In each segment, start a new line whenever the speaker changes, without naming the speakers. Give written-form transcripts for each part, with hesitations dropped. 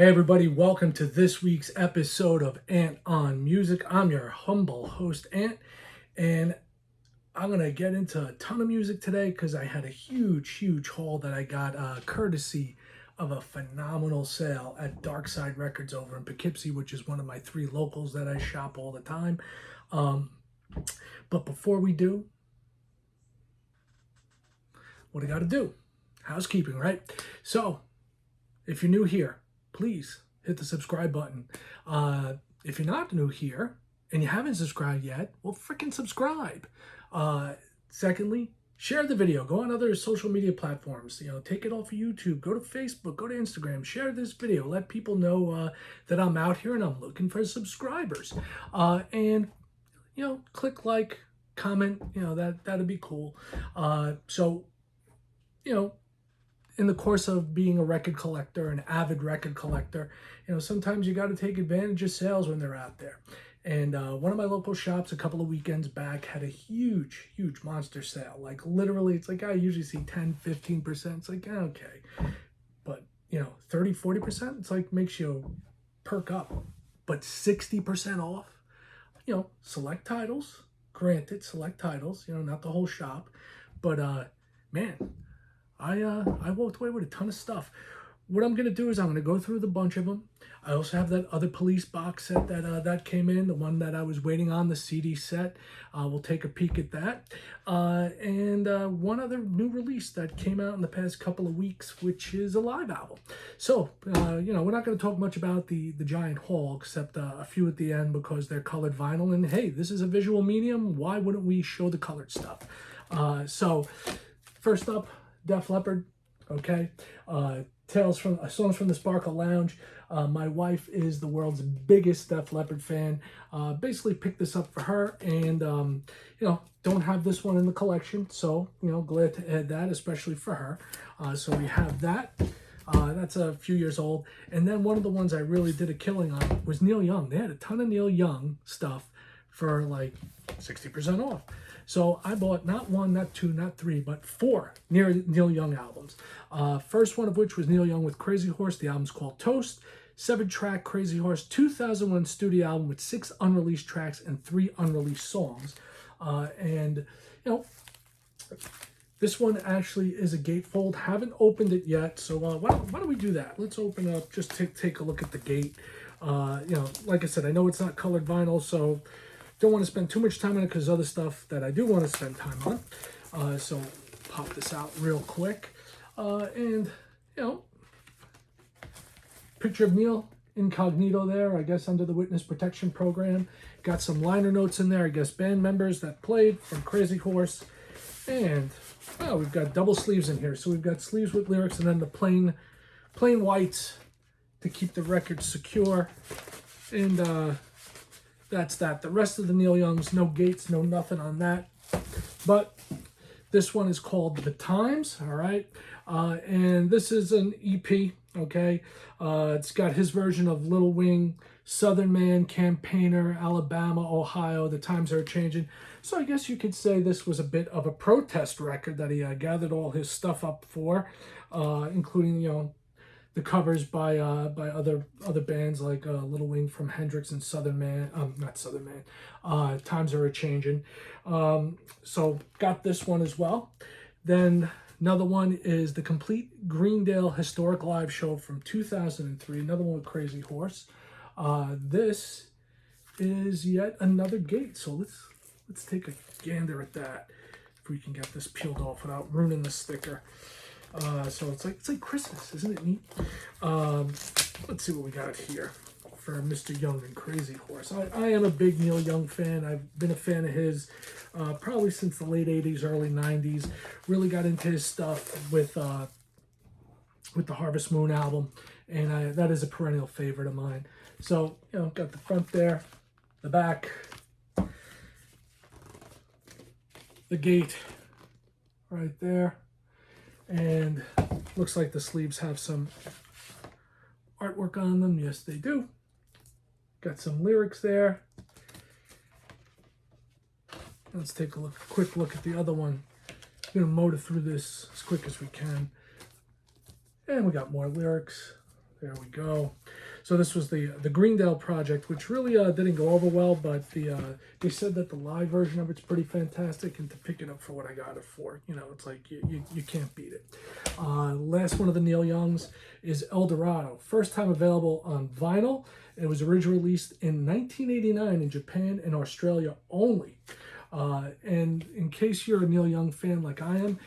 Hey everybody, welcome to this week's episode of Ant on Music. I'm your humble host, Ant, and I'm going to get into a ton of music today because I had a huge haul that I got courtesy of a phenomenal sale at Dark Side Records over in Poughkeepsie, which is one of my three locals that I shop all the time. But before we do, what I got to do? Housekeeping, right? So, if you're new here, please hit the subscribe button. If you're not new here and you haven't subscribed yet, well, freaking subscribe. Secondly, share the video. Go on other social media platforms. Take it off of YouTube. Go to Facebook. Go to Instagram. Share this video. Let people know that I'm out here and I'm looking for subscribers. And click like, comment. That'd be cool. In the course of being a record collector, an avid record collector, sometimes you got to take advantage of sales when they're out there. And one of my local shops a couple of weekends back had a huge monster sale. Like literally, it's like I usually see 10, 15%. It's like, okay. But, 30, 40%, it's like makes you perk up. But 60% off, select titles. Granted, select titles, not the whole shop. But, man, I walked away with a ton of stuff. What I'm going to do is I'm going to go through the bunch of them. I also have that other Police box set that came in, the one that I was waiting on, the CD set. We'll take a peek at that. And one other new release that came out in the past couple of weeks, which is a live album. So, we're not going to talk much about the giant haul, except a few at the end because they're colored vinyl. And hey, this is a visual medium. Why wouldn't we show the colored stuff? So, first up, Def Leppard, okay? Songs from the Sparkle Lounge. My wife is the world's biggest Def Leppard fan. Basically picked this up for her and, don't have this one in the collection. So, glad to add that, especially for her. So we have that. That's a few years old. And then one of the ones I really did a killing on was Neil Young. They had a ton of Neil Young stuff for like 60% off. So I bought not one, not two, not three, but four Neil Young albums. First one of which was Neil Young with Crazy Horse. The album's called Toast. 7-track Crazy Horse 2001 studio album with 6 unreleased tracks and 3 unreleased songs. This one actually is a gatefold. Haven't opened it yet, so why don't we do that? Let's open up, just take a look at the gate. Like I said, I know it's not colored vinyl, so don't want to spend too much time on it because there's other stuff that I do want to spend time on. So pop this out real quick. Picture of Neil incognito there, I guess under the witness protection program. Got some liner notes in there, I guess band members that played from Crazy Horse. And, we've got double sleeves in here. So we've got sleeves with lyrics and then the plain whites to keep the record secure. And, that's that. The rest of the Neil Youngs, no gates, no nothing on that. But this one is called The Times, all right? And this is an EP, okay? It's got his version of Little Wing, Southern Man, Campaigner, Alabama, Ohio. The times are changing. So I guess you could say this was a bit of a protest record that he gathered all his stuff up for, including, the covers by other bands like Little Wing from Hendrix and Southern Man, not Southern Man, Times Are A-Changin'. So got this one as well. Then another one is the complete Greendale Historic Live Show from 2003, another one with Crazy Horse. This is yet another gate, so let's take a gander at that if we can get this peeled off without ruining the sticker. So it's like Christmas, isn't it neat? Let's see what we got here for Mr. Young and Crazy Horse. I am a big Neil Young fan. I've been a fan of his probably since the late 80s, early 90s. Really got into his stuff with the Harvest Moon album, and that is a perennial favorite of mine. So, got the front there, the back, the gate right there. And looks like the sleeves have some artwork on them. Yes, they do. Got some lyrics there. Let's take a quick look at the other one. I'm going to motor through this as quick as we can. And we got more lyrics. There we go. So this was the Greendale project, which really didn't go over well, but they said that the live version of it's pretty fantastic, and to pick it up for what I got it for, it's like you can't beat it. Last one of the Neil Youngs is El Dorado. First time available on vinyl. It was originally released in 1989 in Japan and Australia only. And in case you're a Neil Young fan like I am,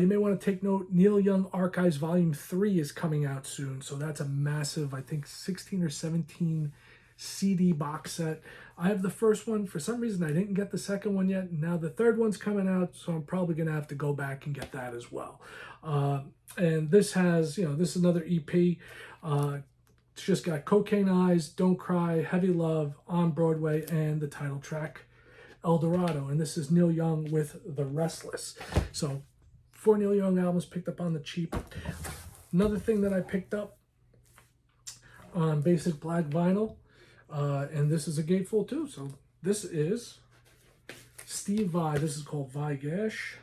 you may want to take note, Neil Young Archives Volume 3 is coming out soon. So that's a massive, I think, 16 or 17 CD box set. I have the first one. For some reason, I didn't get the second one yet. Now the third one's coming out, so I'm probably going to have to go back and get that as well. And this has, this is another EP. It's just got Cocaine Eyes, Don't Cry, Heavy Love, On Broadway, and the title track, El Dorado, and this is Neil Young with The Restless. So 4 Neil Young albums picked up on the cheap. Another thing that I picked up on basic black vinyl, and this is a gatefold too. So this is Steve Vai. This is called Vai Gash.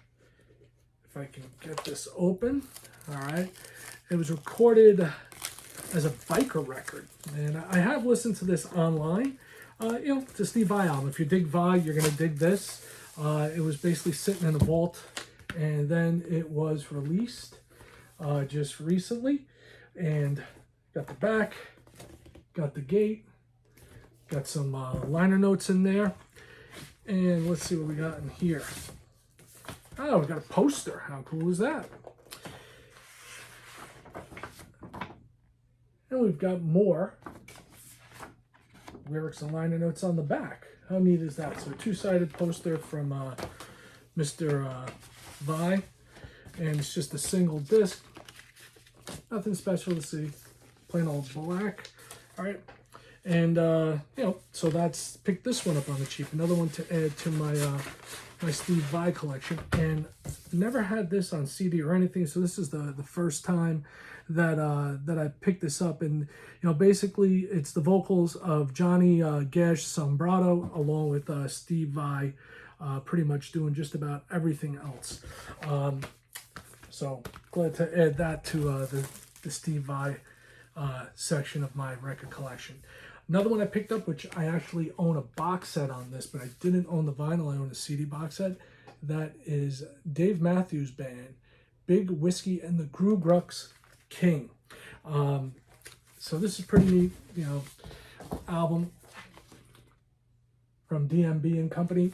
If I can get this open. All right. It was recorded as a biker record, and I have listened to this online. It's a Steve Vai album. If you dig Vai, you're going to dig this. It was basically sitting in a vault, and then it was released just recently. And got the back, got the gate, got some liner notes in there. And let's see what we got in here. Oh, we got a poster. How cool is that? And we've got more lyrics and liner notes on the back. How neat is that? So a two-sided poster from Mr. Vai, and it's just a single disc. Nothing special to see. Plain old black. All right. And, so that's, picked this one up on the cheap. Another one to add to my my Steve Vai collection. And never had this on CD or anything, so this is the first time that I picked this up. And, basically it's the vocals of Johnny Gash Sombrado along with Steve Vai, pretty much doing just about everything else. So glad to add that to the Steve Vai section of my record collection. Another one I picked up, which I actually own a box set on this, but I didn't own the vinyl, I own a CD box set. That is Dave Matthews Band, Big Whiskey and the Gru Grux King. So this is pretty neat, album from DMB and Company.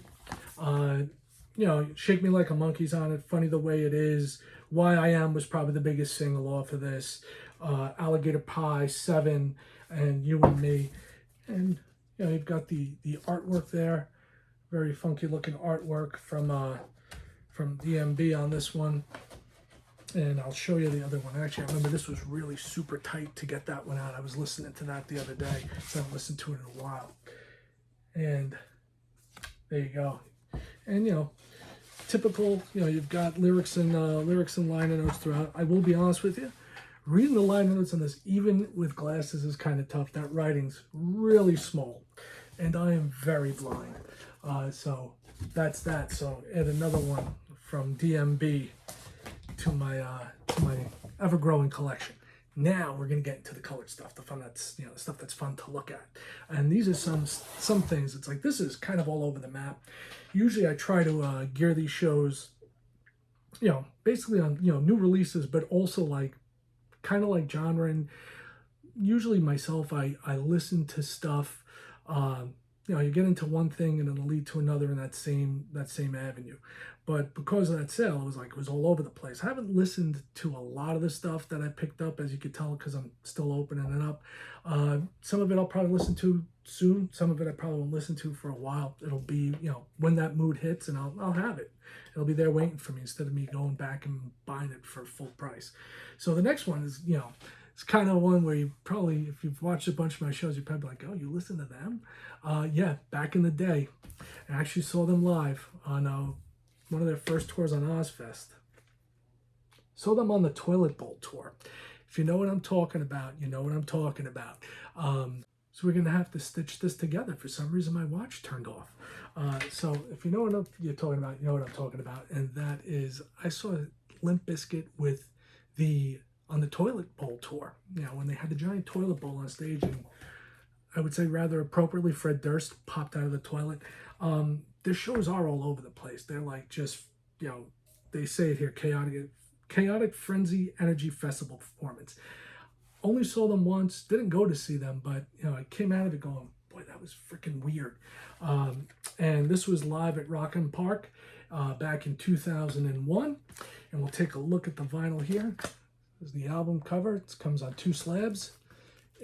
Shake Me Like a Monkey's on it, Funny the Way It Is, Why I Am was probably the biggest single off of this, Alligator Pie, 7, and You and Me. And, you've got the artwork there, very funky looking artwork from DMB on this one. And I'll show you the other one. Actually, I remember this was really super tight to get that one out. I was listening to that the other day, so I haven't listened to it in a while. And there you go. And, typical, you've got lyrics and liner notes throughout. I will be honest with you, reading the liner notes on this, even with glasses, is kind of tough. That writing's really small, and I am very blind. So that's that. So add another one from DMB to my ever-growing collection. Now we're gonna get into the colored stuff, the fun that's the stuff that's fun to look at. And these are some things. It's like this is kind of all over the map. Usually I try to gear these shows, basically on new releases, but also like kind of like genre. And usually myself, I listen to stuff. You get into one thing and it'll lead to another in that same avenue. But because of that sale, it was all over the place. I haven't listened to a lot of the stuff that I picked up, as you could tell, because I'm still opening it up. Some of it I'll probably listen to soon. Some of it I probably won't listen to for a while. It'll be, when that mood hits, and I'll have it. It'll be there waiting for me instead of me going back and buying it for full price. So the next one is, it's kind of one where you probably, if you've watched a bunch of my shows, you're probably like, oh, you listen to them? Yeah, back in the day, I actually saw them live on one of their first tours on Ozfest. Saw them on the Toilet Bowl tour. If you know what I'm talking about, you know what I'm talking about. So we're going to have to stitch this together. For some reason, my watch turned off. So if you know what you're talking about, you know what I'm talking about. And that is, I saw Limp Bizkit with the on the toilet bowl tour. You know, when they had the giant toilet bowl on stage, and I would say rather appropriately, Fred Durst popped out of the toilet. Their shows are all over the place. They're like just, you know, they say it here, chaotic frenzy energy festival performance. Only saw them once, didn't go to see them, but you know, I came out of it going, boy, that was freaking weird. And this was live at Rockham Park back in 2001. And we'll take a look at the vinyl here. This is the album cover. It comes on 2 slabs.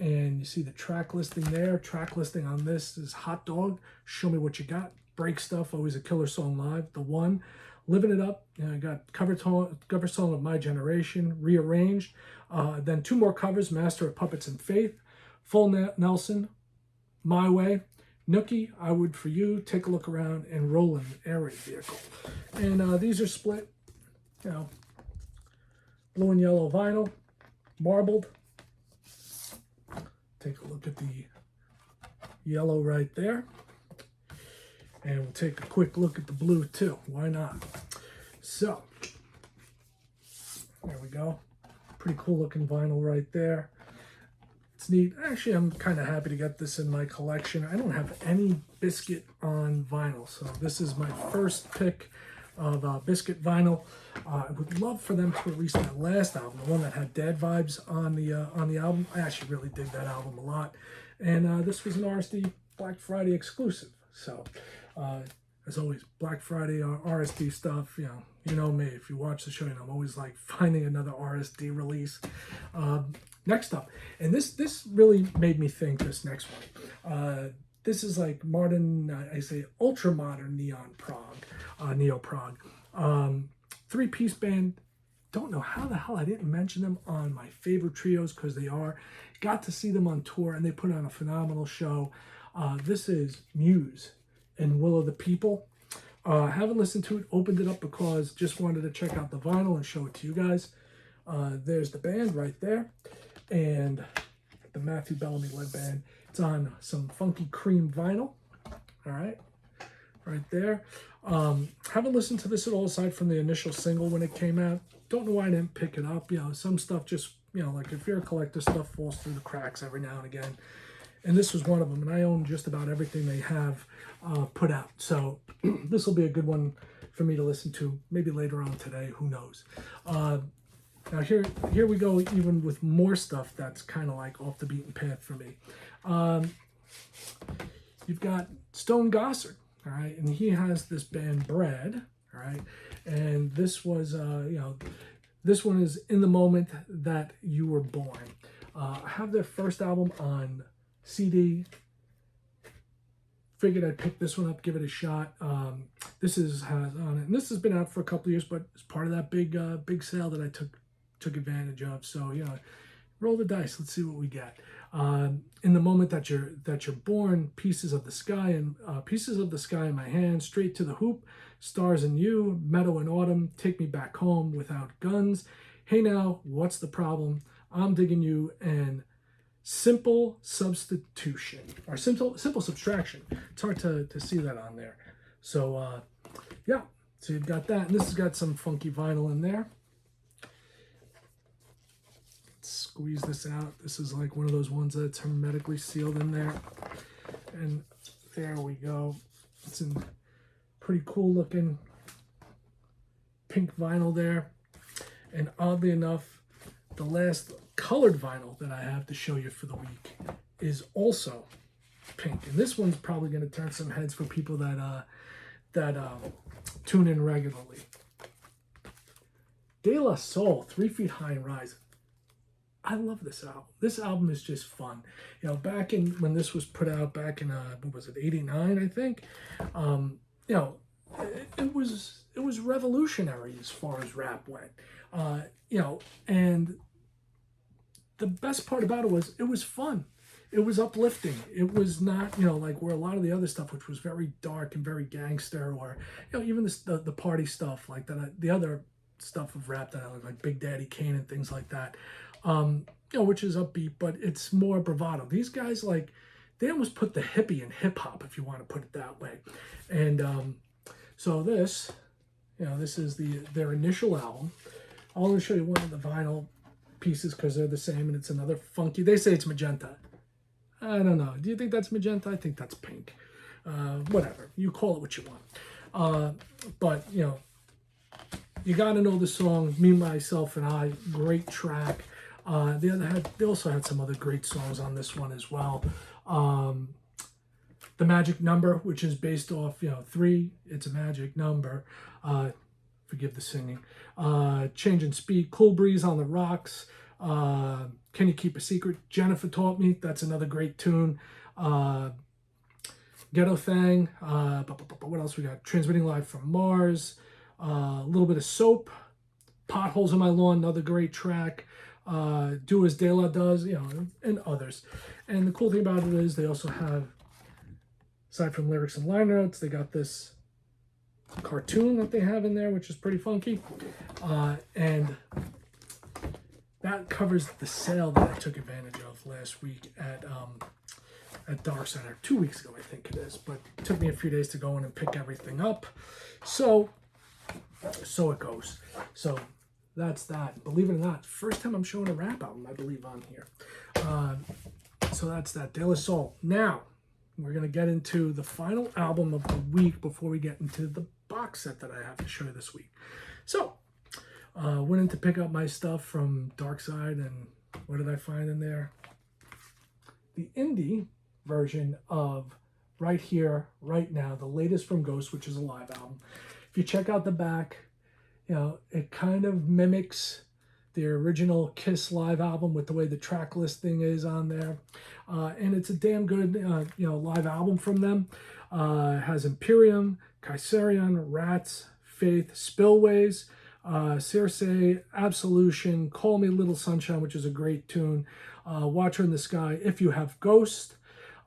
And you see the track listing there. Track listing on this is Hot Dog, Show Me What You Got, Break Stuff, always a killer song live. The One, Living It Up. You know, I got cover song of My Generation, Rearranged. Then 2 more covers, Master of Puppets and Faith, Full Nelson, My Way, Nookie, I Would For You, Take a Look Around, and Rollin' Air Raid Vehicle. And these are split, you know, blue and yellow vinyl, marbled. Take a look at the yellow right there. And we'll take a quick look at the blue too. Why not? So, there we go. Pretty cool looking vinyl right there. It's neat. Actually, I'm kind of happy to get this in my collection. I don't have any Biscuit on vinyl, so this is my first pick of Biscuit vinyl. I would love for them to release that last album, the one that had Dad Vibes on the album. I actually really dig that album a lot. And this was an RSD Black Friday exclusive. So, as always, Black Friday RSD stuff, you know me. If you watch the show, you know, I'm always like finding another RSD release. Next up, and this really made me think, this next one. This is like modern, I say ultra modern neo prog. 3-piece band. Don't know how the hell I didn't mention them on my favorite trios, because they are. Got to see them on tour, and they put on a phenomenal show. This is Muse and Will of the People. Haven't listened to it, opened it up because just wanted to check out the vinyl and show it to you guys. There's the band right there, and the Matthew Bellamy led band. It's on some funky cream vinyl. All right, right there. Haven't listened to this at all aside from the initial single when it came out. Don't know why I didn't pick it up. You know, some stuff just, you know, like if you're a collector, stuff falls through the cracks every now and again. And this was one of them, and I own just about everything they have put out. So this will be a good one for me to listen to, maybe later on today, who knows. Now here we go, even with more stuff that's kind of like off the beaten path for me. You've got Stone Gossard, all right, and he has this band Brad, all right, and this was, you know, this one is In the Moment That You Were Born. I have their first album on CD. Figured I'd pick this one up, give it a shot. This has on it, and this has been out for a couple of years, but it's part of that big sale that I took advantage of. So, you know, roll the dice. Let's see what we get. In the moment that you're born, pieces of the sky in my hand, straight to the hoop, stars in you, meadow in autumn, take me back home without guns. Hey now, what's the problem? I'm digging you, and simple substitution or simple subtraction. It's hard to see that on there. So yeah, so you've got that, and this has got some funky vinyl in there. Squeeze this out. This is like one of those ones that's hermetically sealed in there. And there we go. It's in pretty cool looking pink vinyl there. And oddly enough, the last colored vinyl that I have to show you for the week is also pink. And this one's probably going to turn some heads for people that tune in regularly. De La Soul, 3 Feet High and Rise. I love this album. This album is just fun. You know, back in when this was put out, back in what was it, 89, I think. You know, it was revolutionary as far as rap went. You know, and the best part about it was fun. It was uplifting. It was not, you know, like where a lot of the other stuff, which was very dark and very gangster, or, you know, even the party stuff like that. The other stuff of rap that I like Big Daddy Kane and things like that. You know, which is upbeat, but it's more bravado. These guys, like, they almost put the hippie in hip hop, if you want to put it that way. And so this, you know, this is their initial album. I'll only show you one of the vinyl. pieces because they're the same, and it's another funky. They say it's magenta. I don't know. Do you think that's magenta? I think that's pink. Whatever. You call it what you want. But, you know, you got to know the song, Me, Myself, and I. Great track. They also had some other great songs on this one as well. The Magic Number, which is based off, 3, it's a magic number. Forgive the singing. Changing Speed, Cool Breeze on the Rocks. Can You Keep a Secret? Jennifer Taught Me. That's another great tune. Ghetto Thang. What else we got? Transmitting Live from Mars. A little bit of Soap. Potholes in My Lawn, another great track. Do As De La Does, and others. And the cool thing about it is they also have, aside from lyrics and liner notes, they got this cartoon that they have in there, which is pretty funky. And that covers the sale that I took advantage of last week at Dark Center. 2 weeks ago, I think it is. But it took me a few days to go in and pick everything up. So it goes. So that's that. Believe it or not, first time I'm showing a rap album, I believe, on here. So that's that. De La Soul. Now, we're going to get into the final album of the week before we get into the box set that I have to show you this week. So, went in to pick up my stuff from Dark Side, and what did I find in there? The indie version of Right Here, Right Now, the latest from Ghost, which is a live album. If you check out the back, it kind of mimics the original Kiss live album with the way the track listing is on there. And it's a damn good, live album from them. It has Imperium, Kaiserion, Rats, Faith, Spillways, Circe, Absolution, Call Me Little Sunshine, which is a great tune, Watcher in the Sky, If You Have Ghost,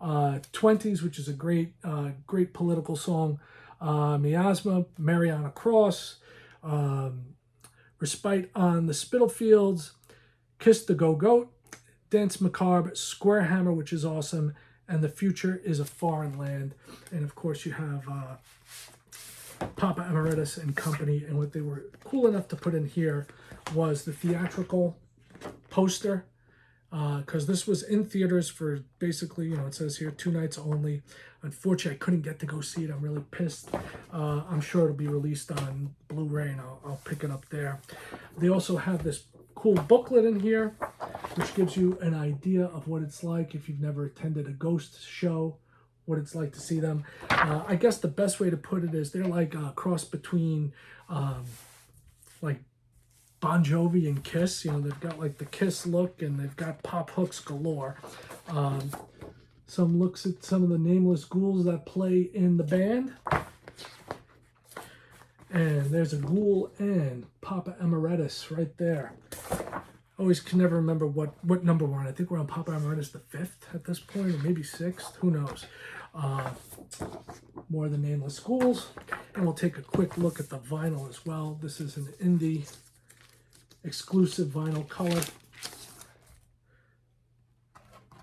20s, which is a great political song, Miasma, Mariana Cross, Respite on the Spitalfields, Kiss the Go-Goat, Dance Macabre, Square Hammer, which is awesome, and The Future is a Foreign Land. And of course you have Papa Emeritus and company, and what they were cool enough to put in here was the theatrical poster, because this was in theaters for basically, it says here 2 nights only. Unfortunately, I couldn't get to go see it. I'm really pissed. I'm sure it'll be released on Blu-ray, and I'll pick it up there. They also have this cool booklet in here, which gives you an idea of what it's like if you've never attended a Ghost show, what it's like to see them. I guess the best way to put it is they're like a cross between like Bon Jovi and Kiss. They've got like the Kiss look, and they've got pop hooks galore. Some looks at some of the nameless ghouls that play in the band. And there's a ghoul and Papa Emeritus right there. Always can never remember what number we're on. I think we're on Papa Emeritus the 5th at this point, or maybe 6th. Who knows? More of the nameless ghouls. And we'll take a quick look at the vinyl as well. This is an indie exclusive vinyl color.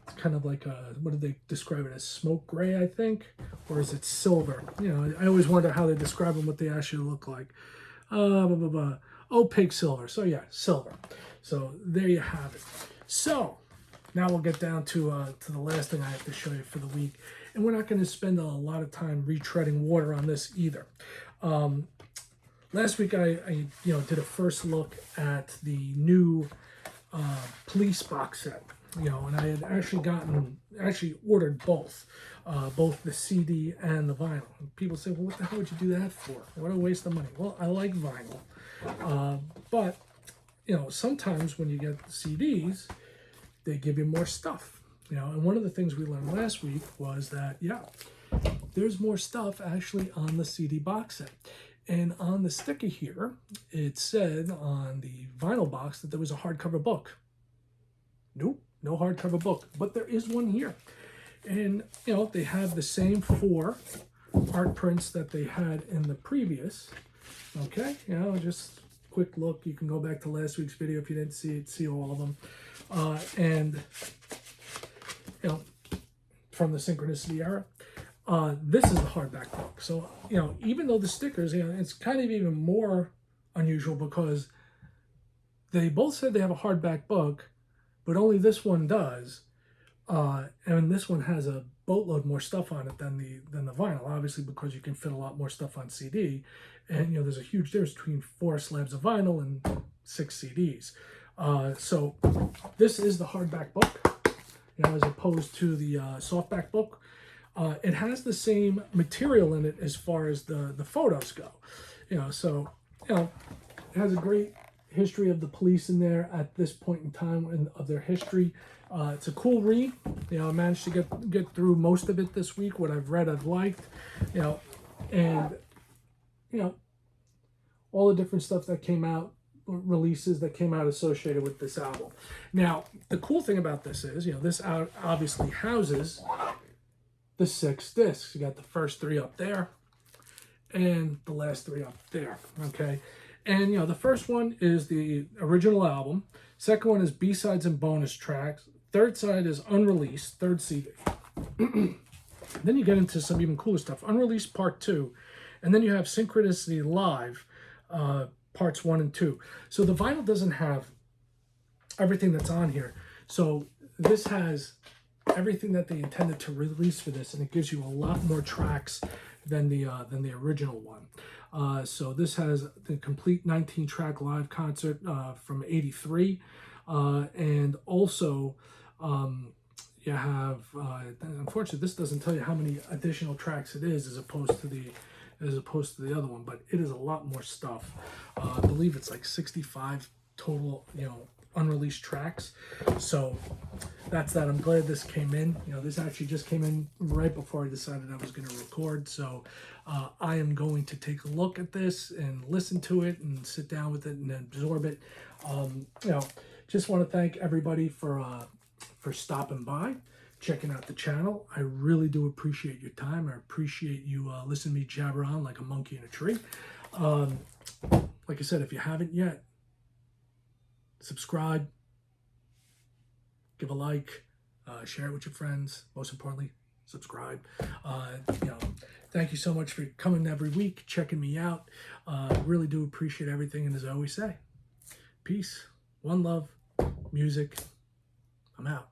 It's kind of like what did they describe it as? Smoke gray, I think? Or is it silver? I always wonder how they describe them, what they actually look like. Opaque silver. So yeah, silver. So there you have it. So now we'll get down to the last thing I have to show you for the week. And we're not going to spend a lot of time retreading water on this either. Last week I did a first look at the new Police box set. And I had actually ordered both the CD and the vinyl. And people say, well, what the hell would you do that for? What a waste of money. Well, I like vinyl. But, sometimes when you get the CDs, they give you more stuff. And one of the things we learned last week was that, there's more stuff actually on the CD box set. And on the sticker here, it said on the vinyl box that there was a hardcover book. Nope, no hardcover book, but there is one here. And, they have the same 4 art prints that they had in the previous. Okay, just quick look. You can go back to last week's video if you didn't see it, see all of them. And, from the Synchronicity era. This is a hardback book. So, even though the stickers, it's kind of even more unusual because they both said they have a hardback book, but only this one does. And this one has a boatload more stuff on it than the vinyl, obviously, because you can fit a lot more stuff on CD. And there's a huge difference between 4 slabs of vinyl and 6 CDs. So this is the hardback book, as opposed to the softback book. It has the same material in it as far as the photos go. So it has a great history of the police in there at this point in time of their history. It's a cool read. I managed to get through most of it this week. What I've read, I've liked. And all the different stuff that came out, releases that came out associated with this album. Now, the cool thing about this is, this obviously houses the 6 discs. You got the first 3 up there, and the last 3 up there. Okay. And the first one is the original album. Second one is B-sides and bonus tracks. Third side is unreleased, third CD. Then you get into some even cooler stuff. Unreleased part 2. And then you have Synchronicity Live, parts 1 and 2. So the vinyl doesn't have everything that's on here. So this has everything that they intended to release for this, and it gives you a lot more tracks than the original one. So this has the complete 19-track live concert from '83, and also you have. Unfortunately, this doesn't tell you how many additional tracks it is as opposed to the other one, but it is a lot more stuff. I believe it's like 65 total, unreleased tracks. So that's that. I'm glad this came in. This actually just came in right before I decided I was going to record. So I am going to take a look at this and listen to it and sit down with it and absorb it. Just want to thank everybody for stopping by, checking out the channel. I really do appreciate your time. I appreciate you listening to me jabber on like a monkey in a tree. Like I said, if you haven't yet, subscribe, give a like, share it with your friends. Most importantly, subscribe. Thank you so much for coming every week, checking me out. Really do appreciate everything. And as I always say, peace, one love, music. I'm out.